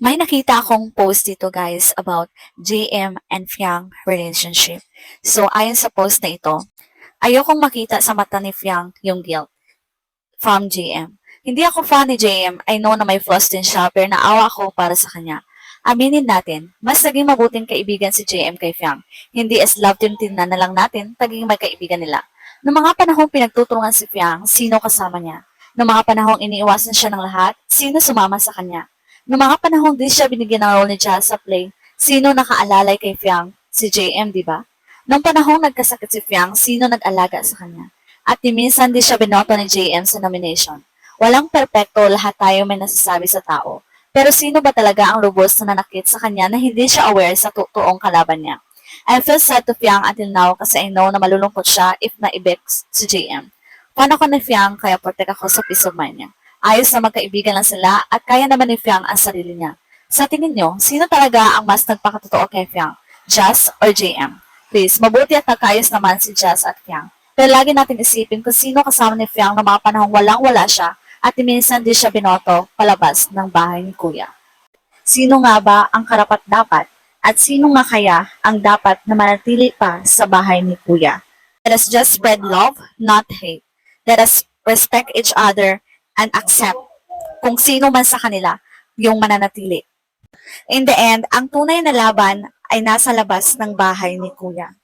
May nakita akong post dito guys about JM and Fiang relationship. So ayon sa post na ito, ayokong makita sa mata ni Fiang yung guilt from JM. Hindi ako fan ni JM, I know na may flaws din siya pero naawa ako para sa kanya. Aminin natin, mas naging mabuting kaibigan si JM kay Fiang. Hindi as love team na lang natin, taging magkaibigan nila. Noong mga panahong pinagtutulungan si Fiang, sino kasama niya? Noong mga panahong iniiwasan siya ng lahat, sino sumama sa kanya? Noong mga panahong di siya binigyan ng role ni Jazz sa play, sino nakaalalay kay Fiang? Si JM, di ba? Noong panahong nagkasakit si Fiang, sino nag-alaga sa kanya? At di minsan di siya binoto ni JM sa nomination. Walang perpekto, lahat tayo may nasasabi sa tao. Pero sino ba talaga ang lubos na nanakit sa kanya na hindi siya aware sa totoong kalaban niya? I feel sad to Fiang until now kasi I know na malulungkot siya if naibig si JM. Paano ko ni Fiang kaya protect ako sa peace of mind niya? Ayos na magkaibigan lang sila at kaya naman ni Fiang ang sarili niya. Sa tingin niyo, sino talaga ang mas nagpakatotoo kay Fiang? Jazz or JM? Please, mabuti at nagkayos naman si Jazz at Fiang. Pero lagi natin isipin kung sino kasama ni Fiang na mga panahong walang-wala siya at minsan di siya binoto palabas ng bahay ni Kuya. Sino nga ba ang karapat-dapat at sino nga kaya ang dapat na manatili pa sa bahay ni Kuya? Let us just spread love, not hate. Let us respect each other and accept kung sino man sa kanila yung mananatili. In the end, ang tunay na laban ay nasa labas ng bahay ni Kuya.